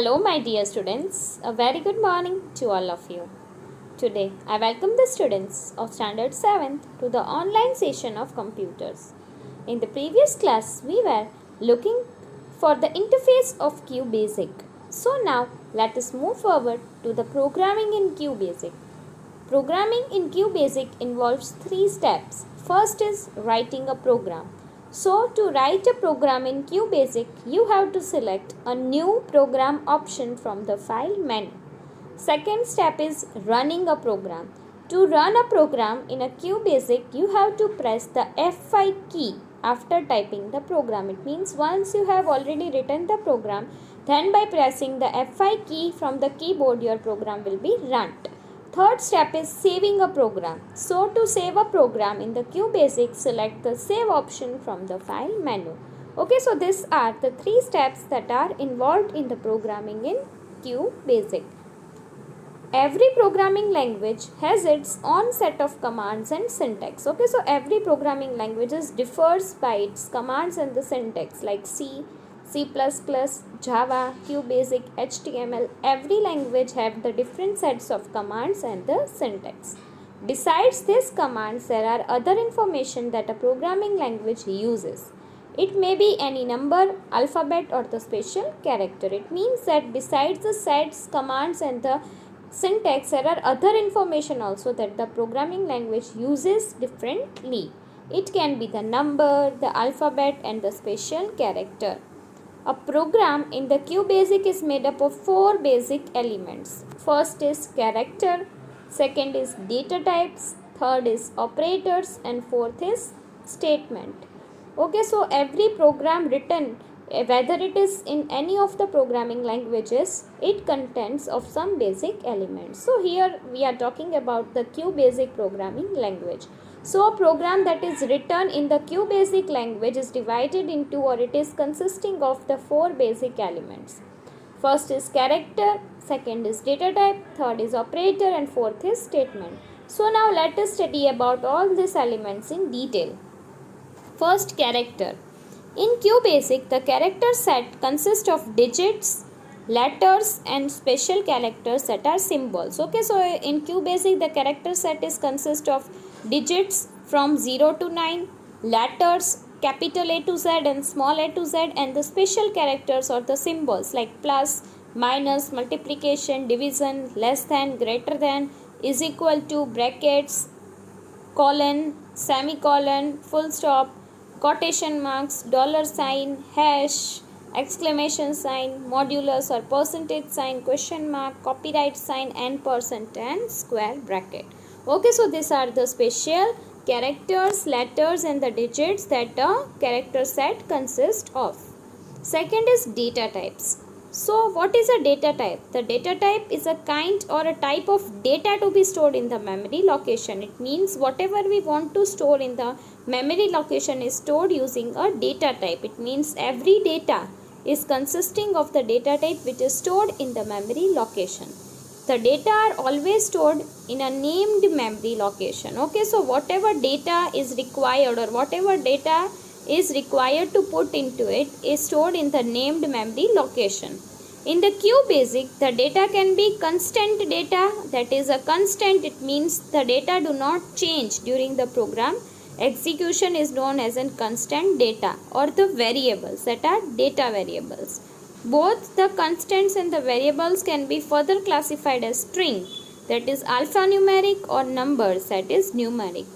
Hello, my dear students. A very good morning to all of you. Today, I welcome the students of Standard 7th to the online session of computers. In the previous class, we were looking for the interface of QBasic. So now, let us move forward to the programming in QBasic. Programming in QBasic involves three steps. First is writing a program. So to write a program in QBasic, you have to select a new program option from the file menu. Second step is running a program. To run a program in a QBasic, you have to press the F5 key after typing the program. It means once you have already written the program, then by pressing the F5 key from the keyboard, your program will be run. Third step is saving a program. So to save a program in the QBasic, select the save option from the file menu. Okay, so these are the three steps that are involved in the programming in QBasic. Every programming language has its own set of commands and syntax. Okay, so every programming language differs by its commands and the syntax like C, C++, Java, QBasic, HTML. Every language have the different sets of commands and the syntax. Besides these commands, there are other information that a programming language uses. It may be any number, alphabet or the special character. It means that besides the sets, commands and the syntax, there are other information also that the programming language uses differently. It can be the number, the alphabet and the special character. A program in the QBasic is made up of four basic elements. First is character, second is data types, third is operators and fourth is statement. Okay, so every program written, whether it is in any of the programming languages, it contains of some basic elements. So here we are talking about the QBasic programming language. So a program that is written in the QBasic language is divided into, or it is consisting of the four basic elements. First is character, second is data type, third is operator and fourth is statement. So now let us study about all these elements in detail. First, character. In QBasic, the character set consists of digits, letters and special characters that are symbols. Okay, so in QBasic, the character set is consist of digits from 0 to 9, letters capital A to Z and small a to Z, and the special characters or the symbols like plus, minus, multiplication, division, less than, greater than, is equal to, brackets, colon, semicolon, full stop, quotation marks, dollar sign, hash, exclamation sign, modulus or percentage sign, question mark, copyright sign, and percent and square bracket. Okay, so these are the special characters, letters and the digits that a character set consists of. Second is data types. So what is a data type? The data type is a kind or a type of data to be stored in the memory location. It means whatever we want to store in the memory location is stored using a data type. It means every data is consisting of the data type which is stored in the memory location. The data are always stored in a named memory location. Okay, so whatever data is required or whatever data is required to put into it is stored in the named memory location. In the QBasic, the data can be constant data. That is a constant. It means the data do not change during the program execution is known as a constant data, or the variables that are data variables. Both the constants and the variables can be further classified as string, that is alphanumeric, or numbers, that is numeric.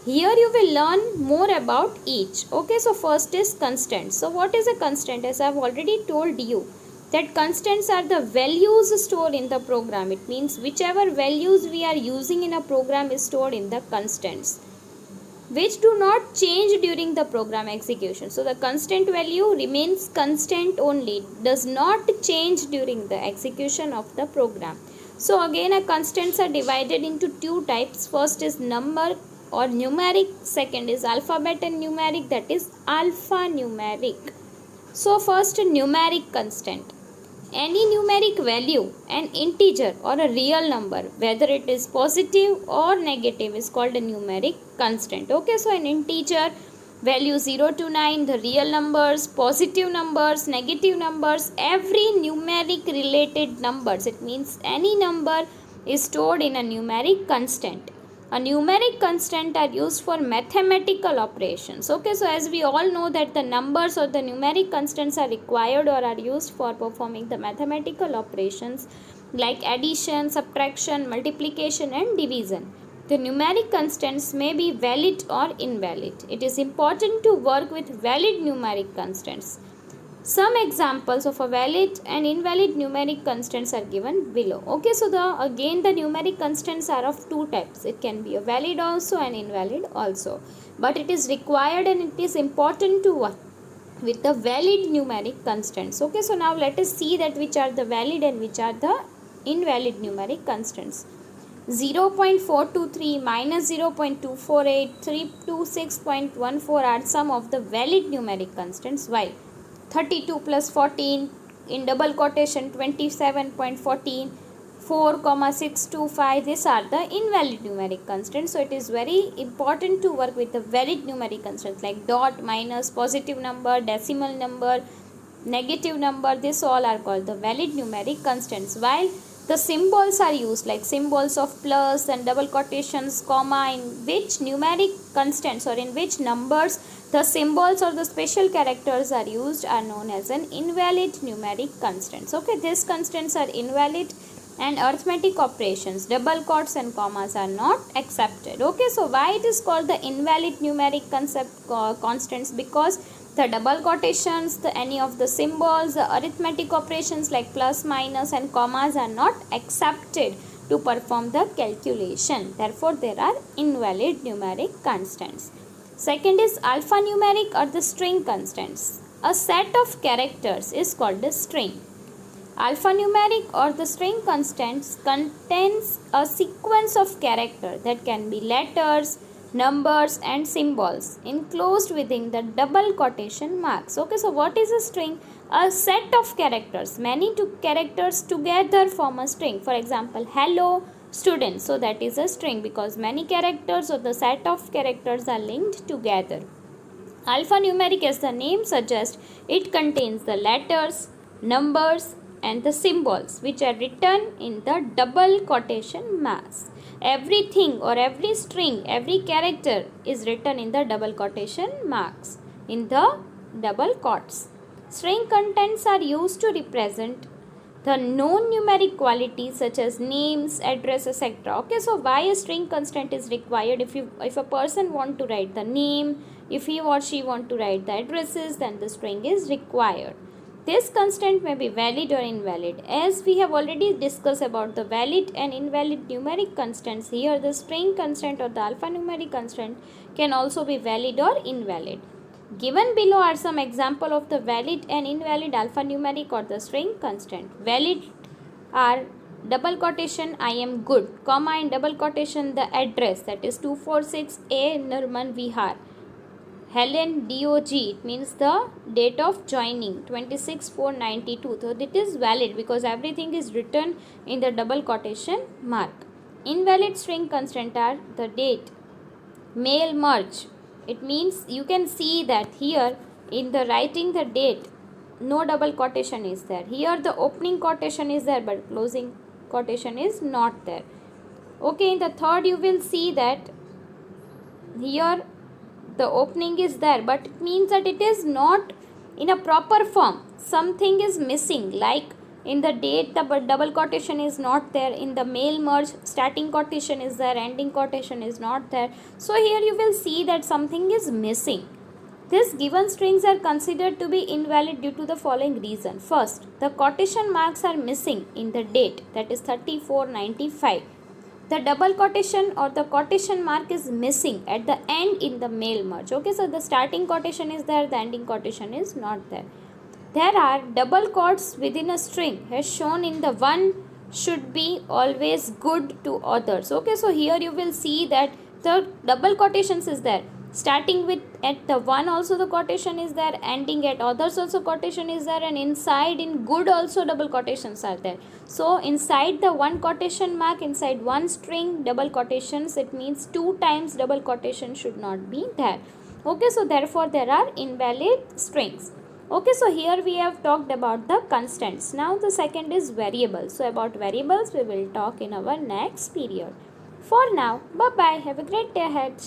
Here you will learn more about each. Okay, so first is constant. So what is a constant? As I have already told you that constants are the values stored in the program. It means whichever values we are using in a program is stored in the constants, which do not change during the program execution. So the constant value remains constant only, does not change during the execution of the program. So again, constants are divided into two types. First is number or numeric, second is alphabet and numeric, that is alphanumeric. So first, numeric constant. Any numeric value, an integer or a real number, whether it is positive or negative, is called a numeric constant. Okay, so an integer value 0 to 9, the real numbers, positive numbers, negative numbers, every numeric related numbers. It means any number is stored in a numeric constant. A numeric constant are used for mathematical operations. Okay, so as we all know that the numbers or the numeric constants are required or are used for performing the mathematical operations like addition, subtraction, multiplication and division. The numeric constants may be valid or invalid. It is important to work with valid numeric constants. Some examples of a valid and invalid numeric constants are given below. Okay, so the numeric constants are of two types. It can be a valid also and invalid also. But it is required and it is important to work with the valid numeric constants. Okay, so now let us see that which are the valid and which are the invalid numeric constants. 0.423 minus 0.248, 326.14 are some of the valid numeric constants, while 32 plus 14 in double quotation 27.14, 4,625, these are the invalid numeric constants. So it is very important to work with the valid numeric constants like dot, minus, positive number, decimal number, negative number. This all are called the valid numeric constants, while the symbols are used like symbols of plus and double quotations, comma, in which numeric constants or in which numbers the symbols or the special characters are used are known as an invalid numeric constants. Okay, these constants are invalid and arithmetic operations, double quotes and commas are not accepted. Okay, so why it is called the invalid numeric constants? Because the double quotations, any of the symbols, the arithmetic operations like plus, minus and commas are not accepted to perform the calculation. Therefore, there are invalid numeric constants. Second is alphanumeric or the string constants. A set of characters is called a string. Alphanumeric or the string constants contains a sequence of characters that can be letters, numbers and symbols enclosed within the double quotation marks. Okay, so what is a string? A set of characters. Many characters together form a string. For example, hello student. So that is a string because many characters or the set of characters are linked together. Alphanumeric, as the name suggests, it contains the letters, numbers and the symbols which are written in the double quotation marks. Everything or every string, every character is written in the double quotation marks, in the double quotes. String contents are used to represent the known numeric qualities such as names, address, etc. Okay, so why a string constant is required? If a person want to write the name, if he or she want to write the addresses, then the string is required. This constant may be valid or invalid. As we have already discussed about the valid and invalid numeric constants, here the string constant or the alphanumeric constant can also be valid or invalid. Given below are some examples of the valid and invalid alphanumeric or the string constant. Valid are double quotation I am good, comma in double quotation the address, that is 246A Nirman Vihar. Helen DOG, it means the date of joining 26/4/92. So it is valid because everything is written in the double quotation mark. Invalid string constant are the date, mail merge. It means you can see that here in the writing the date, no double quotation is there. Here the opening quotation is there but closing quotation is not there. Okay, in the third you will see that here the opening is there but it means that it is not in a proper form. Something is missing, like in the date the double quotation is not there, in the mail merge starting quotation is there, ending quotation is not there. So here you will see that something is missing. These given strings are considered to be invalid due to the following reason. First, the quotation marks are missing in the date, that is 34/95. The double quotation or the quotation mark is missing at the end in the mail merge. Okay, so the starting quotation is there, the ending quotation is not there. There are double quotes within a string as shown in the one should be always good to others. Okay, so here you will see that the double quotations is there. Starting with at the one also the quotation is there, ending at others also quotation is there, and inside in good also double quotations are there. So inside the one quotation mark, inside one string double quotations, it means 2 times double quotation should not be there. Okay, so therefore there are invalid strings. Okay, so here we have talked about the constants. Now the second is variables. So about variables we will talk in our next period. For now, bye bye. Have a great day ahead.